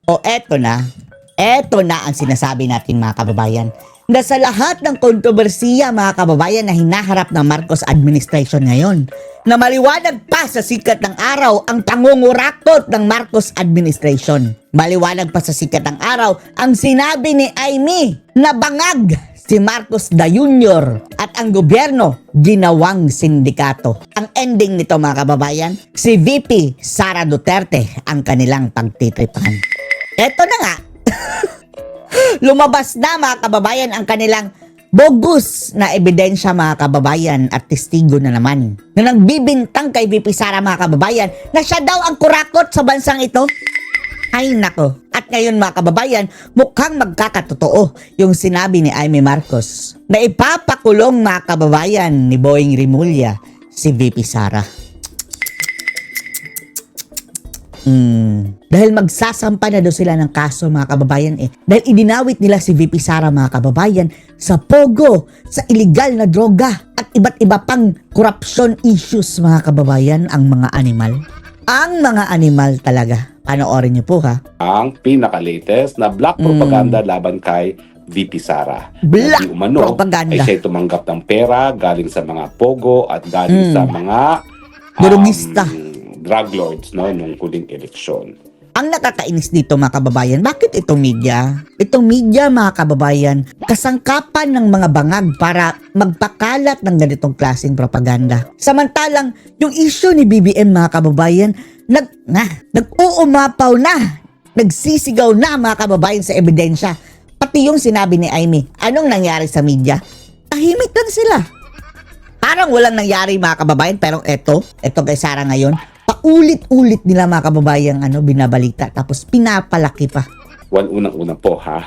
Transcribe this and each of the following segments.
O eto na. Eto na ang sinasabi natin mga kababayan. Na sa lahat ng kontrobersiya mga kababayan na hinaharap ng Marcos administration ngayon, na maliwanag pa sa sikat ng araw ang pangungurakot ng Marcos administration. Maliwanag pa sa sikat ng araw ang sinabi ni Amy na bangag si Marcos da Jr. at ang gobyerno ginawang sindikato. Ang ending nito mga kababayan, si VP Sara Duterte ang kanilang pagtitripan. Eto na nga. Lumabas na mga kababayan ang kanilang bogus na ebidensya mga kababayan at testigo na naman na nagbibintang kay VP Sara mga kababayan na siya daw ang kurakot sa bansang ito. Ay nako. At ngayon mga kababayan, mukhang magkakatotoo yung sinabi ni Amy Marcos na ipapakulong mga kababayan ni Boying Rimulya si VP Sara. Dahil magsasampa na daw sila ng kaso mga kababayan dahil idinawit nila si VP Sara mga kababayan sa pogo, sa illegal na droga at iba't iba pang corruption issues mga kababayan ang mga animal. Ang mga animal talaga. Panoorin niyo po ha. Ang pinaka-latest na black propaganda laban kay VP Sara. Black Di umano, propaganda. ay siya tumanggap ng pera galing sa mga pogo at galing sa mga Durugista. drug lords nung huling eleksyon. Ang nakakainis dito mga kababayan, bakit itong media? Itong media mga kababayan, kasangkapan ng mga bangag para magpakalat ng ganitong klaseng propaganda. Samantalang, yung issue ni BBM mga kababayan, nag-uumapaw na, nagsisigaw na mga kababayan sa ebidensya. Pati yung sinabi ni Amy, anong nangyari sa media? Tahimik lang sila. Parang walang nangyari mga kababayan, pero eto kay Sara ngayon, paulit-ulit nila mga kababayan binabalita tapos pinapalaki pa. Unang-una po ha,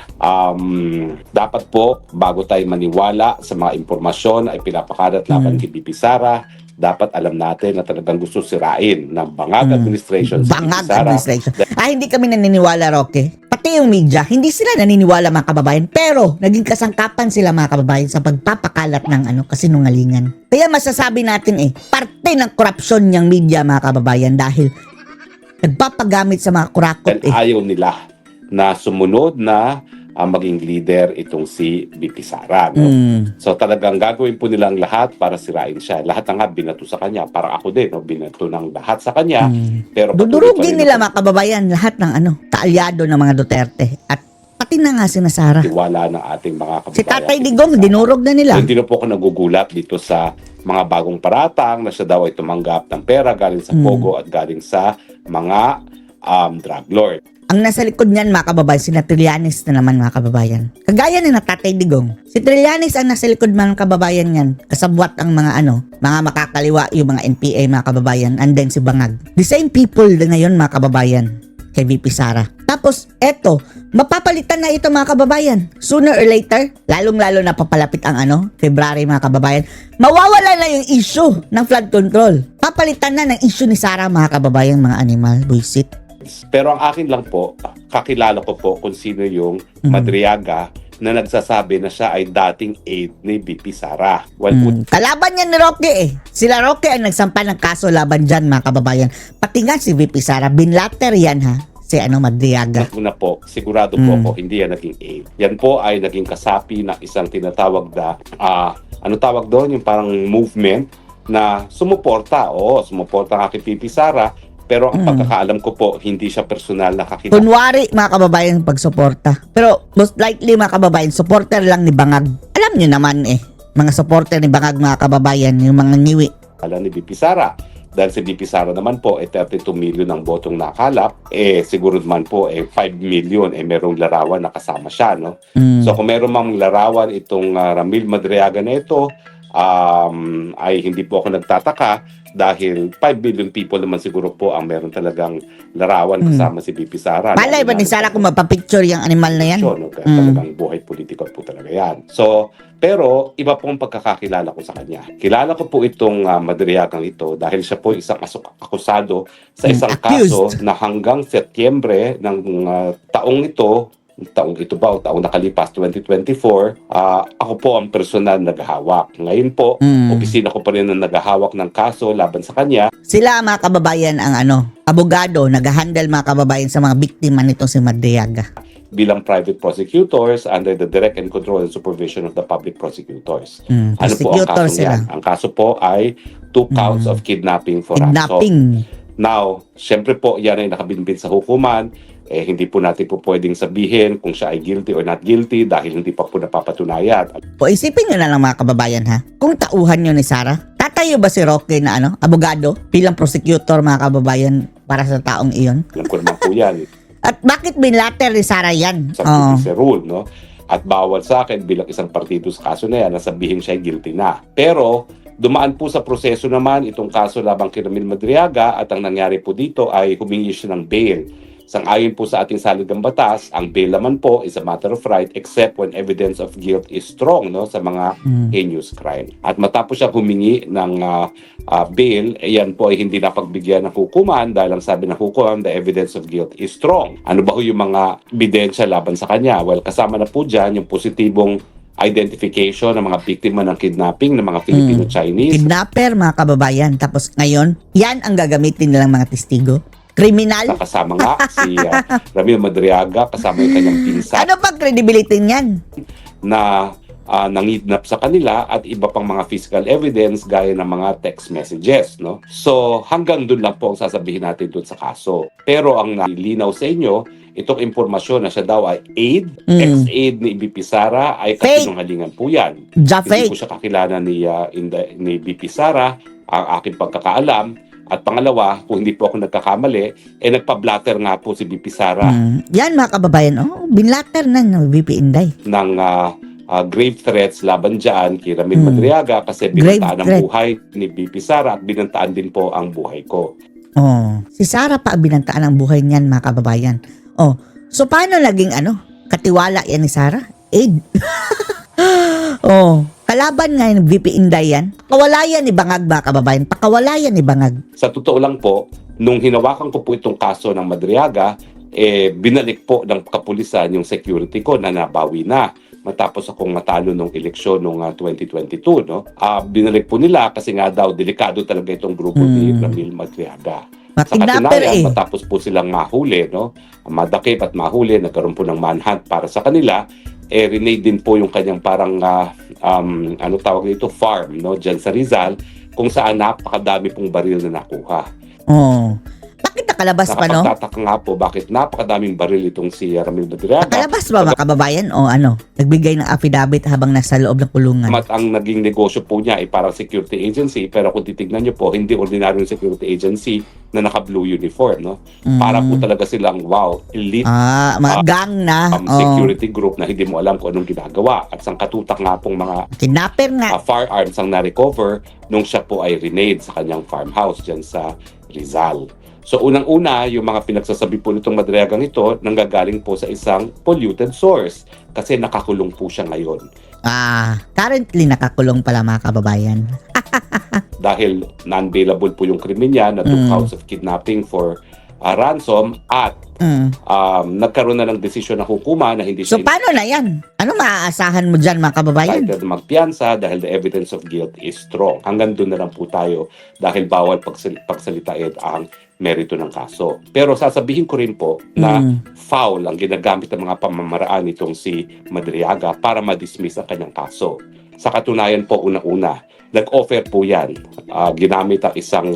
dapat po bago tayo maniwala sa mga impormasyon ay pinapakalat laban kay VP Sara, dapat alam natin na talagang gusto sirain ng bangag administration si Bangag VP Sara. administration. Hindi kami naniniwala, Roque. Pati yung media, hindi sila naniniwala mga kababayan, pero naging kasangkapan sila mga kababayan sa pagpapakalat ng kasinungalingan. Kaya masasabi natin parte ng korupsyon niyang media mga kababayan dahil nagpapagamit sa mga kurakot Dahil ayaw nila na sumunod na maging leader itong si VP Sara. No? So talagang gagawin po nilang lahat para sirain siya. Lahat nga binato sa kanya. Para ako din, binato ng lahat sa kanya. Pero dudurugin nila mga kababayan lahat ng kaalyado ng mga Duterte. At pati na nga si Sara. Tiwala ng ating mga kababayan. Si Tatay Digong, dinurog na nila. Hindi na po ako nagugulat dito sa mga bagong paratang na siya daw ay tumanggap ng pera galing sa Pogo at galing sa mga drug lord. Ang nasa likod niyan mga kababayan, si Trillanes na naman mga kababayan. Kagaya ni Tatay Digong. Si Trillanes ang nasa likod mga kababayan niyan. Kasabwat ang mga mga makakaliwa, yung mga NPA mga kababayan. And then si Bangag. The same people na ngayon mga kababayan kay VP Sara. Tapos eto, mapapalitan na ito mga kababayan. Sooner or later, lalong-lalo na papalapit ang February mga kababayan. Mawawala na yung issue ng flood control. Papalitan na ng issue ni Sara mga kababayan, mga animal, buisit. Pero ang akin lang po, kakilala ko po kung sino yung Madriaga na nagsasabi na siya ay dating aide ni VP Sara. Kalaban niya ni Roque Sila Roque ang nagsampa ng kaso laban dyan mga kababayan. Pati nga si VP Sara, binlater yan ha. Si Madriaga. Una po, sigurado po ako, hindi yan naging aide. Yan po ay naging kasapi ng isang tinatawag na, tawag doon? Yung parang movement na sumuporta. Sumuporta nga kay VP Sara. Pero ang pagkakaalam ko po, hindi siya personal na kakilala. Kunwari, mga kababayan, pagsuporta. Pero most likely, mga kababayan, supporter lang ni Bangag. Alam niyo naman mga supporter ni Bangag, mga kababayan, yung mga ngiwi. Ni VP Sara. Dahil si VP Sara naman po, 32 million ang botong nakalap. Siguro naman po, 5 million, merong larawan na kasama siya, no? So kung meron mang larawan itong Ramil Madriaga na ito, ay hindi po ako nagtataka dahil 5 billion people naman siguro po ang meron talagang larawan kasama si VP Sara. Malay ba ni Sara kung mapapicture yung animal na yan? Talagang buhay politiko po talaga yan. So, pero iba pong pagkakakilala ko sa kanya. Kilala ko po itong Madriagang ito dahil siya po isang akusado sa isang kaso na hanggang Setyembre ng taong ito taong ito ba o taong nakalipas 2024, ako po ang personal naghahawak. Ngayon po, opisina ko pa rin ang naghahawak ng kaso laban sa kanya. Sila mga kababayan ang abogado, nag-handle mga kababayan sa mga biktima nitong si Madriaga. Bilang private prosecutors under the direct and control and supervision of the public prosecutors. Ano po ang Prosecutor kaso sila. yan? Ang kaso po ay 2 counts of kidnapping for ransom. Kidnapping. Now, syempre po, yan ay nakabinbin sa hukuman. Hindi po natin po pwedeng sabihin kung siya ay guilty or not guilty dahil hindi pa po napapatunayan. O isipin nyo na lang mga kababayan ha, kung tauhan nyo ni Sarah, tatayo ba si Roque na abogado bilang prosecutor mga kababayan para sa taong iyon? Alam ko naman po yan. At bakit binlater ni Sarah yan? Sa judicial rule, no? At bawal sa akin bilang isang partido sa kaso na yan na sabihin siya ay guilty na. Pero dumaan po sa proseso naman itong kaso labang kay Ramil Madriaga at ang nangyari po dito ay humingi siya ng bail. Sang-ayon po sa ating saligang batas, ang bail naman po is a matter of right except when evidence of guilt is strong sa mga heinous crime. At matapos siya humingi ng bail, yan po ay hindi napagbigyan ng hukuman dahil ang sabi ng hukuman, the evidence of guilt is strong. Ano ba yung mga ebidensya laban sa kanya? Well, kasama na po dyan yung positibong identification ng mga biktima ng kidnapping ng mga Filipino-Chinese. Kidnapper mga kababayan. Tapos ngayon, yan ang gagamitin nilang mga testigo. Kriminal. Kasama nga si Ramil Madriaga, kasama yung kanyang pinsan Ano bang credibility niyan? na nangidnap sa kanila at iba pang mga physical evidence gaya ng mga text messages. No? So hanggang doon lang po ang sasabihin natin doon sa kaso. Pero ang nalinaw sa inyo, itong impormasyon na siya daw ay aid, ex-aid ni BP Sara ay kasinungalingan po yan. Hindi Fake. po siya kakilala ni BP Sara, ang aking pagkakaalam. At pangalawa, kung hindi po ako nagkakamali, nagpa-blatter nga po si BP Sara Yan mga kababayan. Binlater na ng VP Inday. ng grave threats laban dyan kay Ramil Madriaga kasi binantaan ang threat. buhay ni BP Sara at binantaan din po ang buhay ko. Si Sarah pa ang binantaan ang buhay niyan mga kababayan. So paano naging katiwala yan ni Sarah? Aid. Kalaban nga ng VP Inday yan. Pakawalayan ni Bangag mga kababayan. Pakawalayan ni Bangag. Sa totoo lang po, nung hinawakan ko po itong kaso ng Madriaga, binalik po ng kapulisan yung security ko na nabawi na matapos akong matalo nung eleksyon nung 2022. No? Binalik po nila kasi nga daw delikado talaga itong grupo ni Ramil Madriaga. Sa Kidnapper katunayan, matapos po silang mahuli, madakip at mahuli, nagkaroon po ng manhunt para sa kanila, renade din po yung kanyang parang tawag dito, farm, dyan sa Rizal, kung saan napakadami pong baril na nakuha. Bakit nakalabas pa, no? Nakapagtataka nga po bakit napakadaming baril itong si Ramil Madriaga. Nakalabas ba mga kababayan? Nagbigay ng affidavit habang nasa loob ng kulungan. At ang naging negosyo po niya ay parang security agency, pero kung titignan niyo po, hindi ordinaryong security agency na naka-blue uniform, no? Para po talaga silang, elite Mga gang na. security group na hindi mo alam kung anong ginagawa. At sangkatutak nga pong mga Kidnapper nga. firearms ang na-recover nung siya po ay renade sa kanyang farmhouse dyan sa Rizal. So unang-una, yung mga pinagsasabi po nitong Madriagang ito nanggagaling po sa isang polluted source kasi nakakulong po siya ngayon. Currently nakakulong pala mga kababayan. Dahil non-bailable po yung krimen niya na 2 counts of kidnapping for ransom at nagkaroon na ng desisyon ng hukuma na hindi So siya paano na yan? Ano maaasahan mo dyan mga kababayan? entitled na magpiyansa dahil the evidence of guilt is strong. Hanggang doon na lang po tayo dahil bawal pagsalitain ang merito ng kaso. Pero sasabihin ko rin po na foul ang ginagamit ng mga pamamaraan nitong si Madriaga para ma-dismiss ang kanyang kaso. Sa katunayan po, una-una, nag-offer po yan. Ginamit ang isang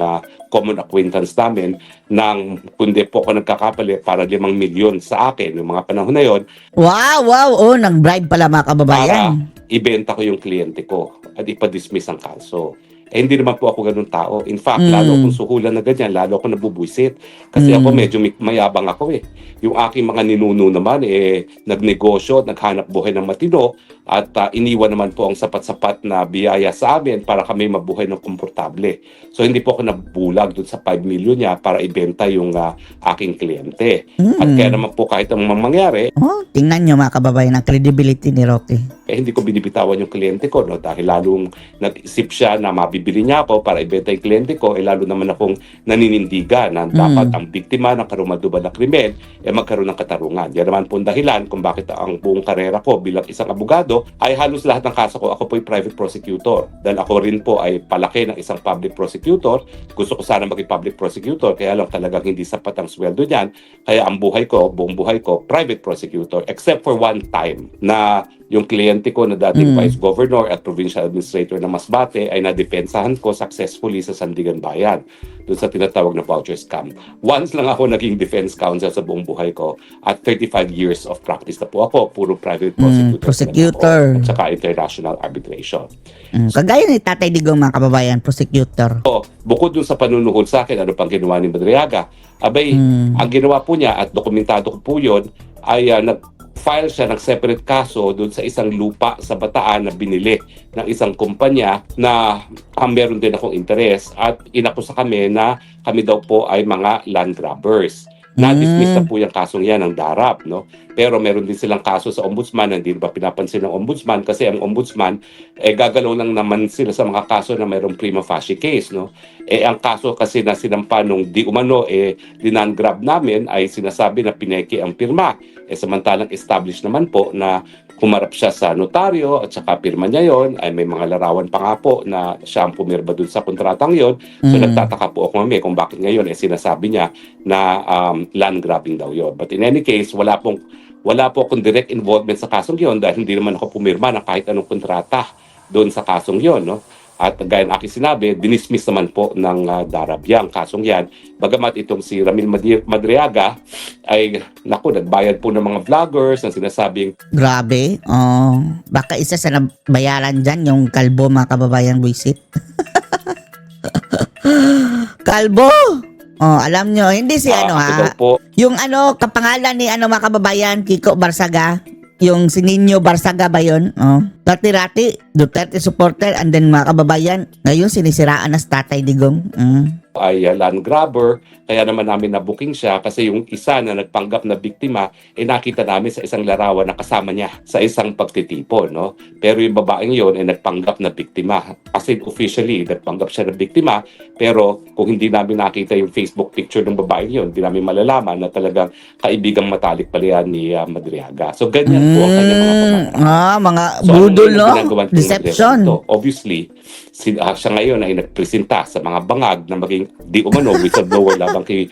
common acquaintance namin ng, kundi po ako nagkakapali, para 5 milyon sa akin yung mga panahon na yon Wow. Nag-bribe pala mga kababayan. para ibenta ko yung kliyente ko at ipa-dismiss ang kaso. Hindi naman po ako ganun tao. In fact, lalo akong suhulan na ganyan, lalo ako nabubuisit. Kasi ako medyo mayabang ako Yung aking mga ninuno naman, nagnegosyo, naghanap buhay ng matino, at iniwan naman po ang sapat-sapat na biyaya sa amin para kami mabuhay ng komportable. So hindi po ako nabulag dun sa 5 million niya para ibenta yung aking kliyente. At kaya naman po kahit ang mangyari, Tingnan nyo mga kababayan ang credibility ni Roque. hindi ko binibitawan yung kliyente ko, no? Dahil lalong nag-isip siya na mabibili niya ako para ibenta yung kliyente ko, lalo naman akong naninindigan na dapat ang biktima ng karumaldumal na krimen magkaroon ng katarungan. Yan naman po ang dahilan kung bakit ang buong karera ko bilang isang abogado ay halos lahat ng kaso ko, ako po yung private prosecutor. Dahil ako rin po ay palaki ng isang public prosecutor. Gusto ko sana maging public prosecutor, kaya lang talagang hindi sapat ang sweldo niyan. Kaya ang buong buhay ko, private prosecutor. Except for one time na yung kliyente ko na dating vice governor at provincial administrator ng Masbate ay nadepensahan ko successfully sa Sandigan Bayan doon sa tinatawag na voucher scam. Once lang ako naging defense counsel sa buong buhay ko at 35 years of practice na po ako. Puro private prosecutor. At saka international arbitration. Kagaya ni Tatay Digong, mga kababayan, prosecutor. So, bukod dun sa panunuhod sa akin, ano pang ginawa ni Madriaga? Abay, ang ginawa po niya at dokumentado ko po yun ay nag-file siya ng separate kaso doon sa isang lupa sa Bataan na binili ng isang kumpanya na meron din akong interes at inakusa kami na kami daw po ay mga land grabbers. Na-dismiss na po yung kasong yan ng DARAP, no? Pero meron din silang kaso sa ombudsman na hindi ba pinapansin ng ombudsman kasi ang ombudsman, gagalaw lang naman sila sa mga kaso na mayroong prima facie case, no? Ang kaso kasi na sinampa nung di umano, dinan-grab namin ay sinasabi na pineke ang pirma. Samantalang established naman po na humarap siya sa notaryo at saka pirma niya yon, ay may mga larawan pa nga po na siya ang pumirma dun sa kontratang yon. So nagtataka po ako mami kung bakit ngayon sinasabi niya na land grabbing daw yon. But in any case, wala po akong direct involvement sa kasong yon dahil hindi naman ako pumirma ng kahit anong kontrata doon sa kasong yon, no? At gaya ng aking sinabi, dinismiss naman po ng DARAP yang kasong yan. Bagamat itong si Ramil Madriaga ay, nagbayad po ng mga vloggers na sinasabing Grabe. Baka isa sa nabayaran dyan, yung kalbo, mga kababayan, buisit. Kalbo! Alam nyo, hindi si yung kapangalan ni mga kababayan, Kiko Barsaga, yung si Nino Barsaga ba yun? Rati-rati, Duterte supporter, and then mga kababayan, ngayon sinisiraan na sa Tatay Digong. Ay land grabber, kaya naman namin na-booking siya kasi yung isa na nagpanggap na biktima nakita namin sa isang larawan na kasama niya sa isang pagtitipon, no? Pero yung babaeng yon nagpanggap na biktima. Kasi officially nagpanggap siya na biktima, pero kung hindi namin nakita yung Facebook picture ng babaeng yon, hindi namin malalaman na talagang kaibigang matalik pala yan ni Madriaga. So ganyan po ang kanyang mga pamamaraan. Mga budol, no? Deception. Obviously, siya ngayon ay nagpresenta sa mga bangag na maging di umano whistleblower labang kay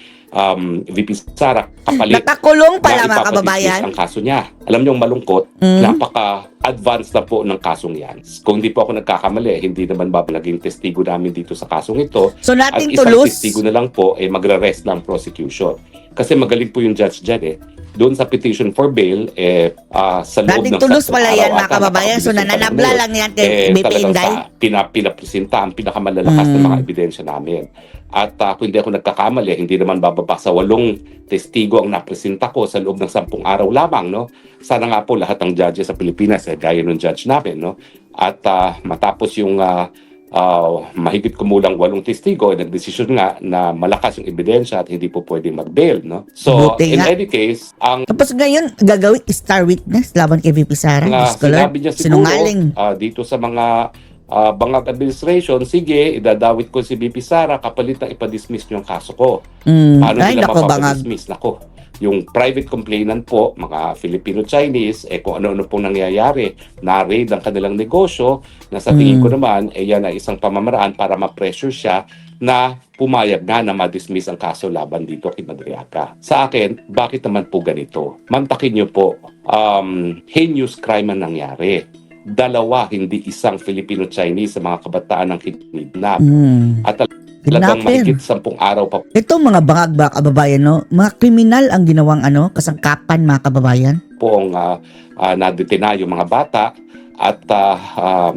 VP Sara kapalit. Nakakulong pala, mga kababayan. Ang kaso niya. Alam niyo, malungkot, napaka-advanced na po ng kasong yan. Kung hindi po ako nagkakamali, hindi naman naging testigo namin dito sa kasong ito. So nating at isang tulos. testigo na lang po magre-rest ng prosecution. Kasi magaling po yung judge dyan doon sa petition for bail, sa loob ng tulos pala yan, mga kababayan. So nananabla lang yan kay BP Inday. Pinapresenta ang pinakamalalakas na mga ebidensya namin. At kung hindi ako nagkakamali, hindi naman bababa sa 8 testigo ang napresenta ko sa loob ng 10 araw lamang, no? Sana nga po lahat ng judges sa Pilipinas gaya ng judge namin, no? At matapos yung mahigit kumulang 8 testigo, nagdesisyon nga na malakas yung ebidensya at hindi po pwedeng mag-bail, no? So, in any case, tapos ngayon, gagawin star witness laban kay VP Sara. Sinabi niya siguro, dito sa mga bangag administration, sige, idadawit ko si VP Sara kapalit na ipa-dismiss niyo ang kaso ko. Paano nila mapapa-dismiss? Yung private complainant po, mga Filipino-Chinese, kung ano-ano pong nangyayari, na-raid ang kanilang negosyo, na sa tingin ko naman, yan ay isang pamamaraan para ma-pressure siya na pumayag na ma-dismiss ang kaso laban dito kay Madriaga. Sa akin, bakit naman po ganito? Mantakin niyo po, heinous crime ang nangyari. 2, hindi isang Filipino-Chinese sa mga kabataan ng kidnap. At talagang mahigit 10 araw pa. Ito mga bangag, kababayan, no? Mga kriminal ang ginawang kasangkapan, mga kababayan. Poong nadetina yung mga bata at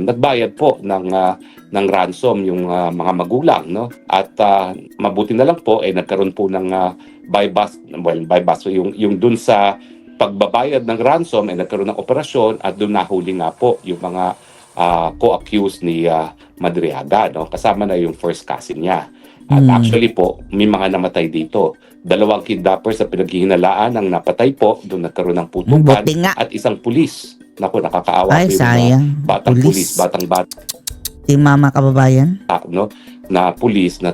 nagbayad po ng ransom yung mga magulang, no? At mabuti na lang po nagkaroon po ng bypass yung dun sa pagbabayad ng ransom nagkaroon ng operasyon at doon nahuli nga po yung mga co-accused ni Madriaga, no? Kasama na yung first cousin niya. At actually po, may mga namatay dito. 2 kidnappers sa pinaghihinalaan ang napatay po, doon nagkaroon ng putukan at isang pulis Naku, nakakaawa Ay, po yung mga sayang. batang Pulis. pulis, batang bata, Si Mama Kababayan. no, na pulis na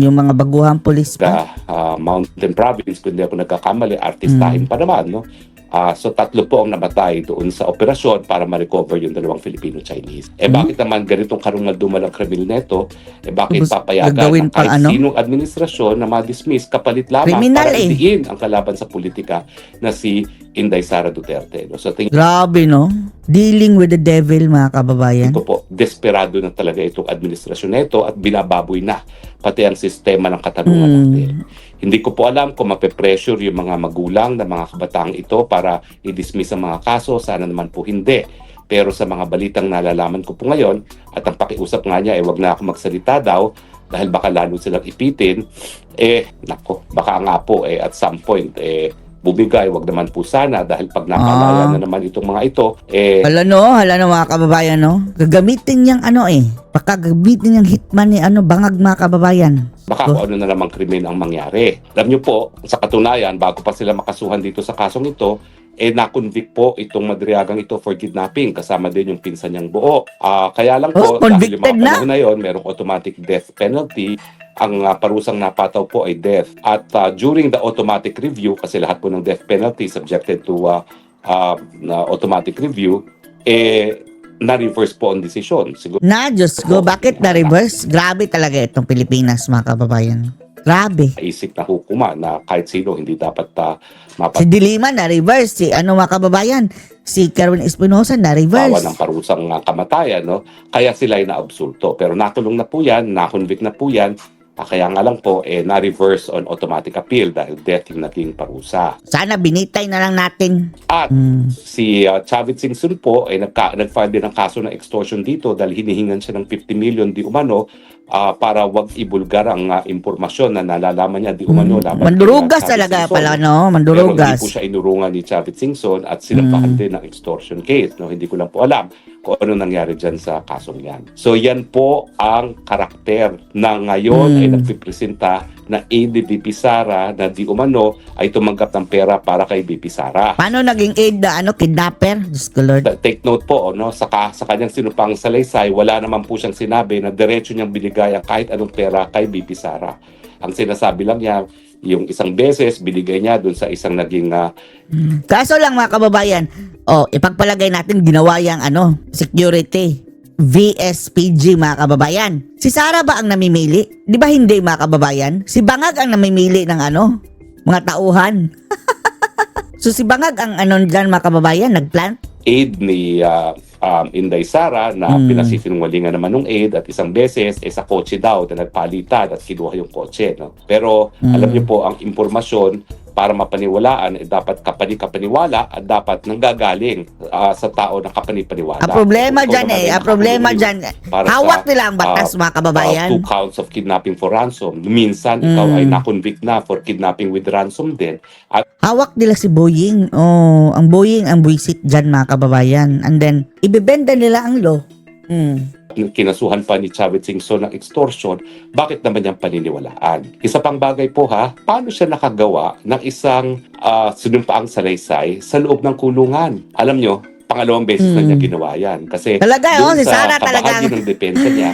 Yung mga baguhang pulis pa. Mountain Province, kung hindi ako nagkakamali, artistahin pa naman, no? So 3 po ang namatay doon sa operasyon para ma-recover yung 2 Filipino-Chinese. Bakit naman ganitong karungal-dumalang kriminal neto? Bakit Tapos papayagan gagawin na kahit pang ano? sinong administrasyon na ma-dismiss kapalit lamang Kriminal para eh. idiin ang kalaban sa politika na si Inday Sara Duterte. No? So tingin Grabe, no? Dealing with the devil, mga kababayan. ko po, desperado na talaga itong administrasyon neto at binababoy na pati ang sistema ng katarungan natin. Hindi ko po alam kung mape-pressure yung mga magulang na mga kabataang ito para i-dismiss ang mga kaso. Sana naman po hindi. Pero sa mga balitang nalalaman ko po ngayon, at ang pakiusap nga niya, wag na ako magsalita daw dahil baka lalo silang ipitin, nako, baka nga po, at some point, bumigay, wag naman po sana dahil pag napalaya na naman itong mga ito, Hala no mga kababayan, no? Gagamitin niyang baka gagamitin niyang hitman ni bangag, mga kababayan. baka kung ano na namang krimen ang mangyari. Alam niyo po, sa katunayan, bago pa sila makasuhan dito sa kasong ito, na-convict po itong Madriagang ito for kidnapping, kasama din yung pinsan niyang buo. Kaya lang po, dahil yung mga panahon na yun, merong automatic death penalty, ang parusang napataw po ay death. At during the automatic review, kasi lahat po ng death penalty subjected to automatic review, na-reverse po ang desisyon. Siguro Diyos ko, bakit na-reverse? Grabe talaga itong Pilipinas, mga kababayan. Grabe. isip na hukuma na kahit sino hindi dapat Si Dilima na-reverse. Si mga kababayan? Si Kerwin Espinosa bawa na-reverse. ng parusang kamatayan, no? Kaya sila ay naabsulto. Pero nakulong na po yan, na-convict na po yan, kaya nga lang po, na-reverse on automatic appeal dahil death yung naging parusa. Sana binitay na lang natin. At si Chavit Singson po ay nag-file din ng kaso ng extortion dito dahil hinihingan siya ng 50 million di umano para wag ibulgar ang impormasyon na nalalaman niya di umano laban Mandurugas kay Chavit talaga Singson. pala, no? Pero Mandurugas. hindi po siya inurungan ni Chavit Singson at sinampahan din ng extortion case. No? Hindi ko lang po alam kung ano nangyari dyan sa kasong yan. So yan po ang karakter na ngayon ay nagpipresenta na aid ni BP Sara na di umano ay tumanggap ng pera para kay BP Sara. Paano naging aid na kidnapper? Diyos ko Lord. Take note po, no, sa kanyang sinupang salaysay, wala naman po siyang sinabi na diretso niyang binigay ang kahit anong pera kay BP Sara. Ang sinasabi lang niya, yung isang beses, binigay niya dun sa isang naging Kaso lang, mga kababayan, ipagpalagay natin ginawa yung security. VSPG, mga kababayan. Si Sara ba ang namimili? Di ba hindi, mga kababayan? Si Bangag ang namimili ng mga tauhan. So si Bangag ang dyan, mga kababayan, nagplant? aid ni Inday Sara na pinasisinungalingan naman ng aid at isang beses sa kotse daw na nagpalitan at kinuha yung kotse. No? Pero alam niyo po, ang impormasyon para mapaniwalaan dapat kapani-kapaniwala at dapat nanggagaling sa tao na kapani-paniwala. Ang problema dyan hawak nila ang batas, mga kababayan. 2 counts of kidnapping for ransom. Minsan, ikaw ay na-convict na for kidnapping with ransom din. At Hawak nila si Boying. Ang Boying ang buisit dyan, mga kababayan. And then, ibebenda nila ang law. kinasuhan pa ni Chavit Singson ng extortion, bakit naman niyang paniniwalaan? Isa pang bagay po paano siya nakagawa ng isang sinumpaang salaysay sa loob ng kulungan? Alam nyo, pangalawang beses na niya ginawa yan. Kasi talaga, doon si Sara sa talagang kabahagi ng depensa niya,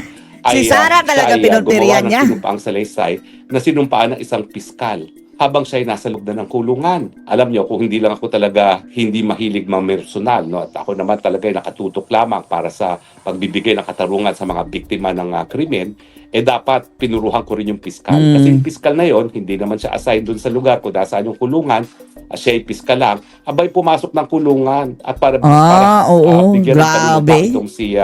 si Sara talaga pinuntiryan niya. Gumawa ng sinumpaang salaysay na sinumpaan ng isang piskal habang siya ay nasa loob na ng kulungan. Alam nyo, kung hindi lang ako talaga hindi mahilig personal, no? At ako naman talaga ay nakatutok lamang para sa pagbibigay ng katarungan sa mga biktima ng krimen, dapat pinuruhan ko rin yung piskal. Kasi yung piskal na yon, hindi naman siya assigned dun sa lugar kung nasaan yung kulungan, siya ay piskal lang, abay pumasok ng kulungan at para bigyan ng panunupak itong si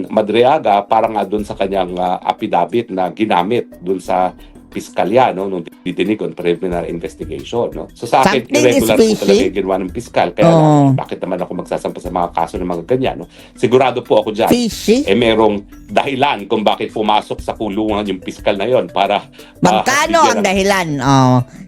Madriaga para nga dun sa kanyang affidavit na ginamit dun sa piskalya, no, nung didinig on preliminary investigation, no. So sa akin, irregular po talaga yung ginawa ng piskal. Kaya lang, bakit naman ako magsasampa sa mga kaso ng mga ganyan, no? Sigurado po ako dyan, merong dahilan kung bakit pumasok sa kulungan yung piskal na yon para magkano ang dahilan?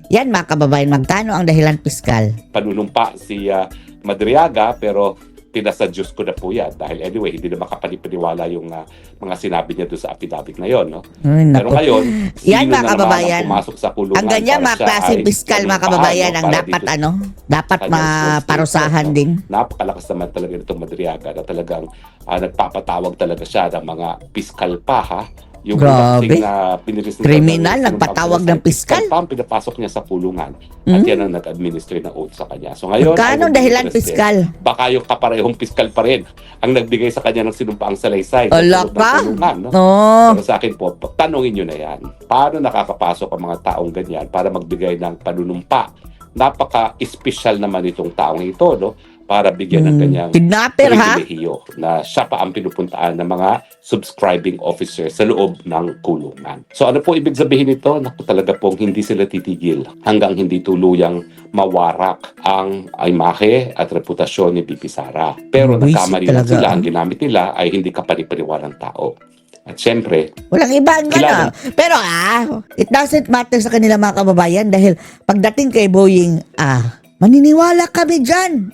Yan, mga kababayan, magkano ang dahilan piskal? Panunumpa si Madriaga, pero pinasa Diyos ko na po yan. Dahil anyway, hindi na makapaniwala yung mga sinabi niya doon sa affidavit na yon, no? Ay, Pero naku. ngayon, Yan, sino mga na naman kababayan. ang pumasok sa kulungan? Ang ganyan para mga siya klase ay piskal, mga ganun kababayan, paano ang para dapat dito dapat sa kanyang sword maparusahan state, din. no? Napakalakas naman talaga nitong Madriaga na talagang nagpapatawag talaga siya ng mga piskal pa, ha? Yung Grabe. dating na piniris ng Kriminal, ng nagpatawag ng piskal. pa ang pinapasok niya sa kulungan at yan ang nag-administer ng oath sa kanya. So ngayon, Magkano I would be dahilan interested. piskal? Baka yung kaparehong piskal pa rin ang nagbigay sa kanya ng sinumpaang salaysay. sa Ala loob ng ka? kulungan, no? No. Pero sa akin po, tanongin nyo na yan. Paano nakakapasok ang mga taong ganyan para magbigay ng panunumpa? Napaka-espesyal naman itong taong ito, no? Para bigyan ng kanyang Kidnapper, ha? pribilehiyo na siya pa ang pinupuntaan ng mga subscribing officer sa loob ng kulungan. So ano po ibig sabihin nito? Naku, talaga pong hindi sila titigil hanggang hindi tuluyang mawarak ang imahe at reputasyon ni BP Sara. Pero Buwisit nagkamali lang talaga. sila. Ang ginamit nila ay hindi kapanipaniwalang tao. At syempre, Walang iba ang Kilala. gano'n. Pero it doesn't matter sa kanila mga kababayan dahil pagdating kay Boying, maniniwala kami dyan.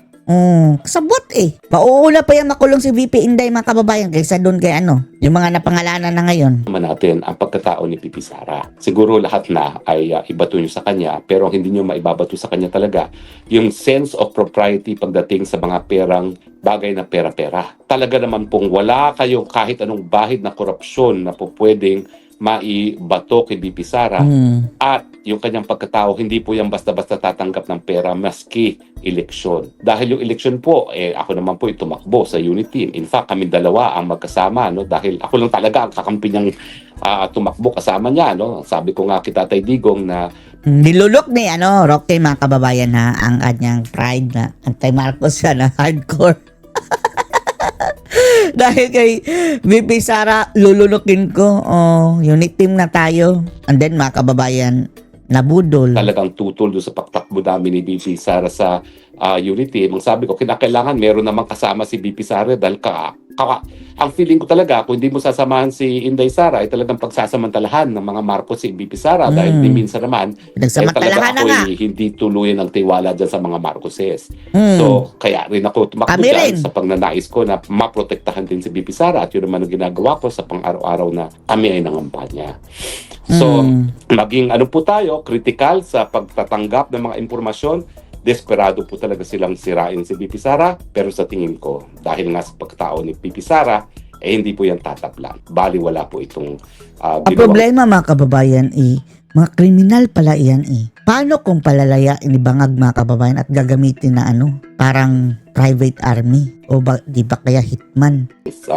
Kasabot eh. Pauuna pa yan makulong si VP Inday mga kababayan kaysa doon kay yung mga napangalanan na ngayon. naman natin ang pagkatao ni BP Sara. Siguro lahat na ay ibato nyo sa kanya, pero hindi nyo maibabato sa kanya talaga yung sense of propriety pagdating sa mga perang bagay na pera-pera. Talaga naman pong wala kayong kahit anong bahid na korupsyon na po pwedeng maibato kay BP Sara. At yung kanyang pagkatao, hindi po yan basta-basta tatanggap ng pera maski eleksyon. Dahil yung eleksyon po, ako naman po tumakbo sa unit team. In fact, kami dalawa ang magkasama, no? Dahil ako lang talaga ang kakampi niyang tumakbo kasama niya, no? Sabi ko nga kay Tatay Digong na Nilulok ni Roque mga kababayan na ang kanyang pride na anti-Marcos siya na hardcore. Dahil kay VP Sara, lulunukin ko. Unit team na tayo. And then mga kababayan, nabudol. talagang tutol doon sa pagtakbo namin ni BP Sara sa unit team. Ang sabi ko, kinakailangan meron namang kasama si BP Sara dahil ang feeling ko talaga, kung hindi mo sasamahan si Inday Sara, ay talagang pagsasamantalahan ng mga Marcos si BP Sara dahil di minsan naman, Nagsamantalahan na nga. ako'y hindi tuluyan ng tiwala dyan sa mga Marcoses. So, kaya rin ako tumakbo Kami dyan rin. sa pagnanais ko na maprotektahan din si BP Sara at yun naman ang ginagawa ko sa pang-araw-araw na kami ay nangampanya. So, maging po tayo, critical sa pagtatanggap ng mga impormasyon. Desperado po talaga silang sirain si BP Sara, pero sa tingin ko, dahil nga sa pagkatao ni BP Sara, hindi po yan tataplan. Bali, wala po itong Ang problema mga kababayan mga kriminal pala iyan Paano kung palalaya inibangag mga kababayan at gagamitin na parang private army? O di ba kaya hitman?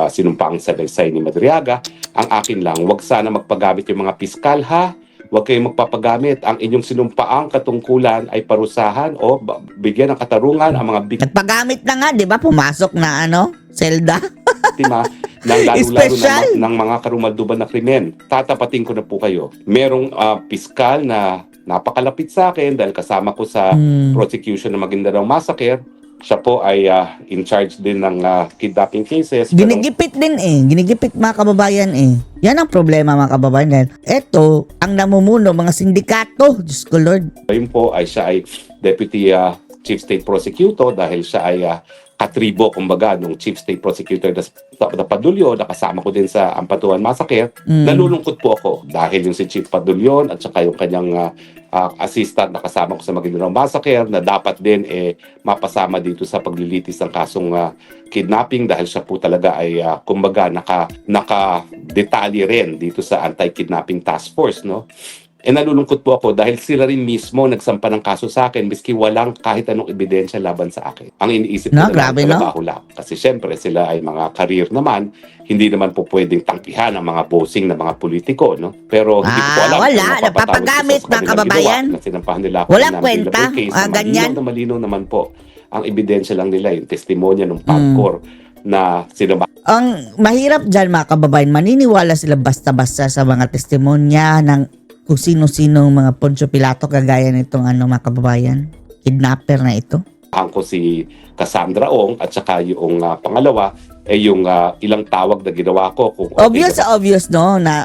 sinumpaang salaysay ni Madriaga. Ang akin lang, wag sana magpagamit yung mga piskal, ha? Huwag kayong magpapagamit. Ang inyong sinumpaang katungkulan ay parusahan o bigyan ng katarungan ang mga Nagpagamit na nga, di ba? Pumasok na selda. biktima ng lalo-lalo Special? ng mga karumalduban na krimen. Tatapatin ko na po kayo. Merong piskal na napakalapit sa akin dahil kasama ko sa prosecution ng Maguindanao Massacre. Siya po ay in charge din ng kidnapping cases. Pero Ginigipit din Ginigipit mga kababayan Yan ang problema mga kababayan. Dahil eto, ang namumuno, mga sindikato. Diyos ko Lord. Ayun po ay siya ay Deputy Chief State Prosecutor dahil siya ay katribo, kumbaga, nung Chief State Prosecutor na Padulyo, nakasama ko din sa Ampatuan Massacre. Nalulungkot po ako dahil yung si Chief Padulyon at saka yung kanyang assistant na kasama ko sa Maguindanao Massacre na dapat din mapasama dito sa paglilitis ng kasong kidnapping dahil siya po talaga ay kumbaga naka-detalye rin dito sa Anti-Kidnapping Task Force, no? Nalulungkot po ako dahil sila rin mismo nagsampa ng kaso sa akin miski walang kahit anong ebidensya laban sa akin. Ang iniisip ko Grabe, no? trabaho lang. Kasi syempre sila ay mga career naman, hindi naman po pwedeng tangkihan ang mga bossing na mga politiko, no? Pero hindi ko po alam. Wala. kung mapapatawag Napapagamit, sa mga kanilang kababayan. ginawa na sinampahan nila ako Walang ng kwenta. unbearable case na Ganyan. malinaw naman po. Ang ebidensya lang nila, yung testimonya ng PAGCOR na sinamba. Ang mahirap dyan mga kababayan, maniniwala sila basta-basta sa mga testimonya ng kung sino-sino mga Poncio Pilato kagaya nitong mga kababayan. Kidnapper na ito. Ko si Cassandra Ong at saka yung pangalawa ay yung ilang tawag na ginawa ko. Kung Obvious no na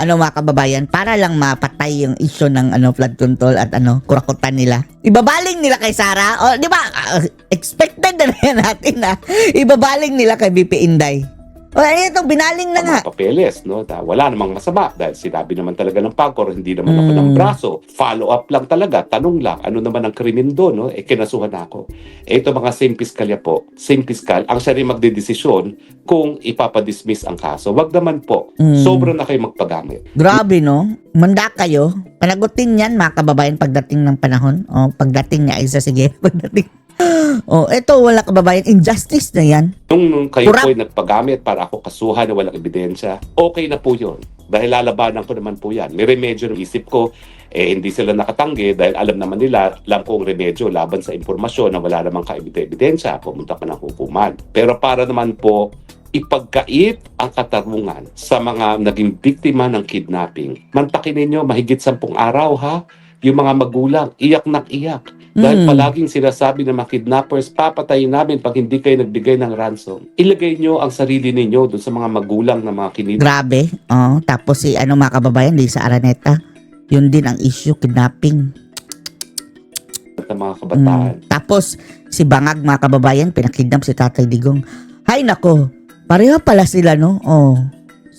ano mga kababayan, para lang mapatay yung issue ng flood control at kurakutan nila. Ibabaling nila kay Sara. O, di ba? Expected na yan natin na ibabaling nila kay VP Inday. O, itong binaling na nga. Mga papeles, no? Wala namang masama dahil sinabi naman talaga ng PAGCOR, hindi naman ako ng braso. Follow up lang talaga, tanong lang, ano naman ang krimen doon, no? Kinasuhan ako. Ito mga same piskalya po, same piskal, ang siya rin magdedesisyon kung ipapadismiss ang kaso. Wag naman po, sobra na kayo magpagamit. Grabe, no? Manda kayo. Panagutin yan, mga kababayan, pagdating ng panahon. O, pagdating niya, isa, sige, pagdating. Oh, eto wala kababayan, injustice na yan. Nung kayo Kurap. po ay nagpagamit para ako kasuhan na walang ebidensya, okay na po yun. Dahil lalabanan ko naman po yan. May remedyo ng isip ko, hindi sila nakatanggi dahil alam naman nila, alam ko ang remedyo laban sa impormasyon na wala namang ebidensya, pumunta ka ng hukuman. Pero para naman po, ipagkait ang katarungan sa mga naging biktima ng kidnapping. Mantakin ninyo, mahigit 10 araw ha, yung mga magulang, iyak na iyak. Dahil palaging sinasabi ng mga kidnappers, papatayin namin pag hindi kayo nagbigay ng ransom. Ilagay nyo ang sarili ninyo doon sa mga magulang na mga kinidnap. Grabe. Oh, tapos si mga kababayan, Lisa Araneta, yun din ang issue, kidnapping. Ng mga kabataan. Tapos si Bangag, mga kababayan, pinakidnap si Tatay Digong. Hay nako, pareho pala sila, no? Oh.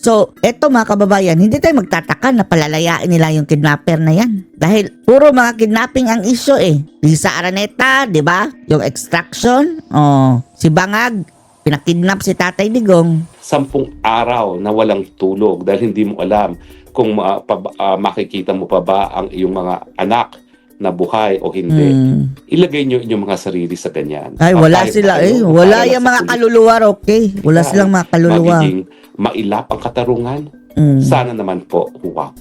So, eto mga kababayan, hindi tayo magtataka na palalayain nila yung kidnapper na yan. Dahil puro mga kidnapping ang issue eh. Lisa Araneta, di ba? Yung extraction. Oh, si Bangag, pinakidnap si Tatay Digong. 10 araw na walang tulog dahil hindi mo alam kung makikita mo pa ba ang iyong mga anak na buhay o hindi. Ilagay nyo inyong mga sarili sa ganyan. Ay, wala Papayag sila tayo, eh. Wala papayag yung sa mga pulis. kaluluwa, okay? Wala silang mga kaluluwa. Magiging mailap ang katarungan. Sana naman po, huwag.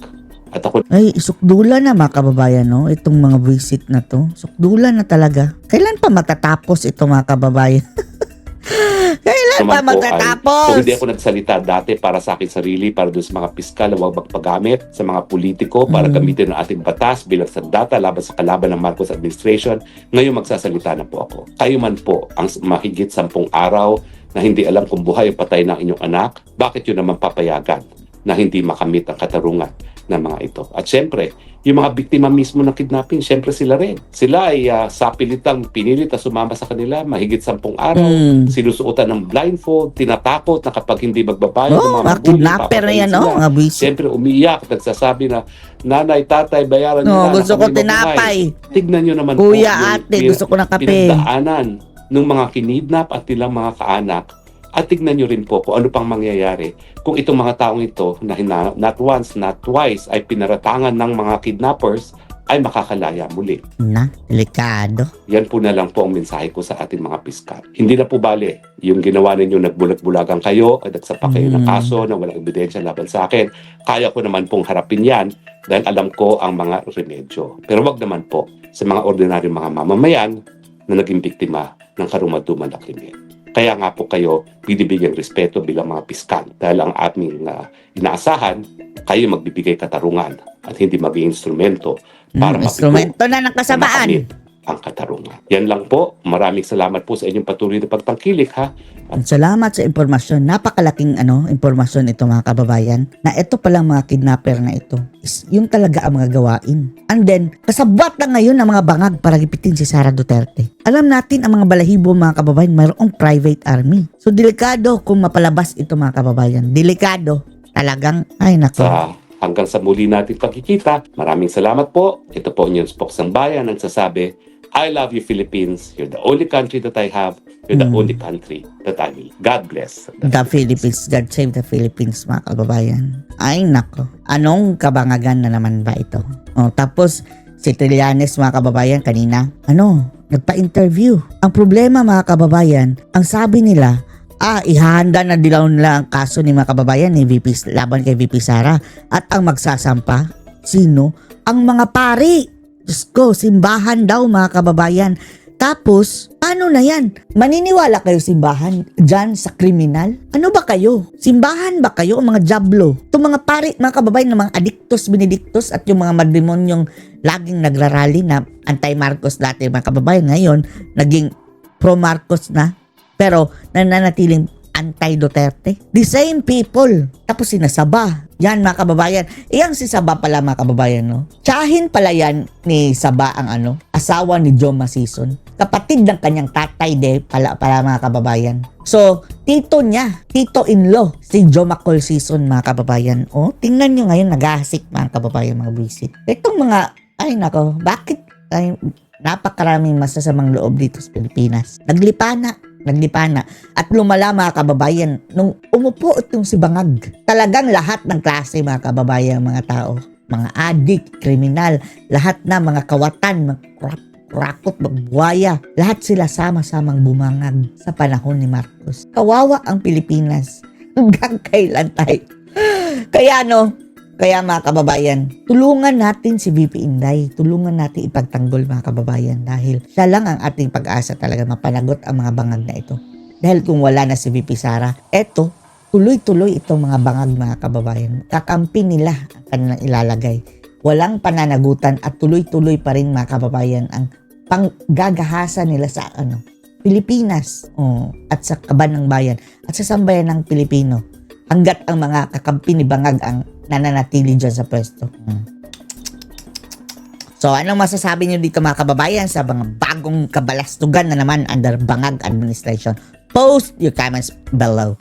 At ako Ay, sukdula na mga kababayan, no? Itong mga visit na to. Sukdula na talaga. Kailan pa matatapos ito mga kababayan? Kailan pa naman po ay, matatapos? kung hindi ako nagsalita dati para sa akin sarili, para doon sa mga piskal na huwag magpagamit, sa mga politiko para gamitin ang ating batas bilang sandata laban sa kalaban ng Marcos administration, ngayon magsasalita na po ako. Kayo man po ang mahigit 10 araw na hindi alam kung buhay o patay ng inyong anak, bakit yun naman papayagan na hindi makamit ang katarungan ng mga ito? At syempre, yung mga biktima mismo ng kidnapping, syempre sila rin. Sila ay sa pilitang pinilit na sumama sa kanila, mahigit 10 araw, sinusuotan ng blindfold, tinatakot na kapag hindi magbabayad ng mga mga magulang, kidnapper na papatayin yan, no? sila. Mga visit. Syempre umiiyak, nagsasabi na, nanay, tatay, bayaran nyo No, na, gusto ko kami mabuhay." tinapay. Tignan nyo naman Kuya, yung ate, gusto ko ng kape. pinagdaanan ng mga kinidnap at nilang mga kaanak. At tignan nyo rin po kung ano pang mangyayari kung itong mga taong ito na not once, not twice ay pinaratangan ng mga kidnappers ay makakalaya muli. Na, delikado. Yan po na lang po ang mensahe ko sa ating mga piskal. Hindi na po bale yung ginawa ninyo, nagbulag-bulagan kayo at nagsapa kayo ng kaso na walang ebidensya laban sa akin. Kaya ko naman pong harapin yan dahil alam ko ang mga remedyo. Pero wag naman po sa mga ordinaryong mga mamamayan na naging biktima ng karumaduman na krimen. Kaya nga po kayo binibigyang respeto bilang mga piskal dahil ang aming inaasahan, kayo magbibigay katarungan at hindi maging instrumento para Instrumento na ng kasamaan. makamit ang katarungan. Yan lang po. Maraming salamat po sa inyong patuloy na pagtangkilik ha. At salamat sa impormasyon. Napakalaking impormasyon ito mga kababayan. Na ito palang mga kidnapper na ito. Yung talaga ang mga gawain. And then, kasabwat na ngayon ang mga bangag para gipitin si Sara Duterte. Alam natin ang mga balahibo mga kababayan, mayroong private army. So, delikado kung mapalabas ito mga kababayan. Delikado. Talagang, ay nako. Hanggang sa muli natin pagkikita, maraming salamat po. Ito po inyong Spoksang Bayan ang nagsasabi, I love you Philippines. You're the only country that I have. You're the only country that I will. God bless. The Philippines. God save the Philippines, mga kababayan. Ay, nako. Anong kabangagan na naman ba ito? Oh, tapos, si Trillanes, mga kababayan, kanina, nagpa-interview. Ang problema, mga kababayan, ang sabi nila, ihahanda na dilaw nila ang kaso ni mga kababayan ni VP, laban kay VP Sara. At ang magsasampa, sino? Ang mga pari. Diyos ko, simbahan daw mga kababayan. Tapos, paano na yan? Maniniwala kayo simbahan dyan sa kriminal? Ano ba kayo? Simbahan ba kayo o mga jablo? Itong mga pari, mga kababayan, ng mga adiktos, benediktos at yung mga mademonyong laging nagrarally na anti-Marcos dati mga kababayan. Ngayon, naging pro-Marcos na. Pero nananatiling anti-Duterte. The same people. Tapos sinasaba. Yan mga kababayan. Iyang si Saba pala mga kababayan, no? Tsahin pala yan ni Saba ang asawa ni Joe Masison. Kapatid ng kanyang tatay pala mga kababayan. So, tito-in-law, si Joe Masison mga kababayan. O, tingnan nyo ngayon, nag-ahasik mga kababayan, mga visit. Itong mga, ay nako, bakit napakaraming masasamang loob dito sa Pilipinas? Naglipana. At lumala mga kababayan, nung umupo itong si Bangag. Talagang lahat ng klase mga kababayan, mga tao. Mga adik, kriminal, lahat na mga kawatan, mga rakot, magbuwaya. Lahat sila sama-samang bumangag sa panahon ni Marcos. Kawawa ang Pilipinas. Hanggang kailan tayo? Kaya mga kababayan, tulungan natin si VP Inday. Tulungan natin ipagtanggol mga kababayan dahil siya lang ang ating pag-asa talaga mapanagot ang mga bangag na ito. Dahil kung wala na si VP Sara, eto, tuloy-tuloy itong mga bangag mga kababayan. Kakampi nila ang kanilang ilalagay. Walang pananagutan at tuloy-tuloy pa rin mga kababayan ang panggagahasa nila sa Pilipinas at sa kaban ng bayan at sa sambayan ng Pilipino hanggat ang mga kakampi ni Bangag ang nananatili dyan sa pwesto. So, anong masasabi nyo dito mga kababayan sa mga bagong kabalastugan na naman under Bangag administration? Post your comments below.